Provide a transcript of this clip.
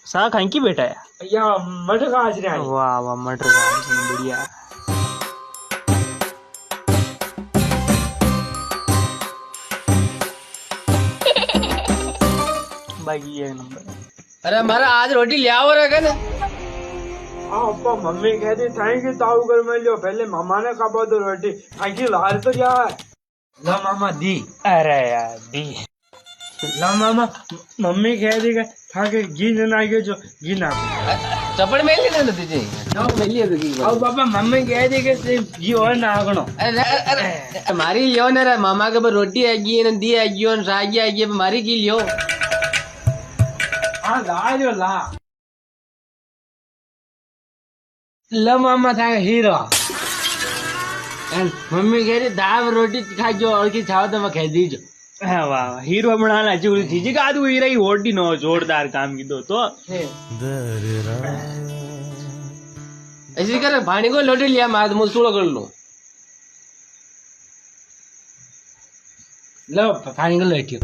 सा कहीं की बेटा है या मटर का आज रहा वाह वाह मटर का बढ़िया बाकी एक नंबर अरे हमारा आज रोटी ले आओ रे ना हाँ अप्पा मम्मी कहती थैंक यू ताऊ कर मैं लियो पहले मामा ने कहा तो रोटी आखिर लाल तो यार ला मामा दी अरे यार दी ला मामा मम्मी कहती कि था कि घी ना आगे जो घी ना चपड़ में ले ना तुझे चपड़ में ले तो और पापा मम्मी कहती कि सिर्फ घी और ना आगनो अरे अरे मारी लियो ना रे मामा के पर रोटी आएगी ना दी आएगी और सागी आएगी मारी की लियो हाँ ला जो ला मामा था हीरो मम्मी कह रही दाल रोटी खा जो और की चाहो तो मैं कह दीजो हाँ वाह वाह हीरो बनाना जरूरी थी जी का तू हीरा ही होटी नो जोरदार काम की दो तो ऐसी कर भाणी को लोटे लिया मार मुझ सूड़ो कर लो लो पानी को लेटियो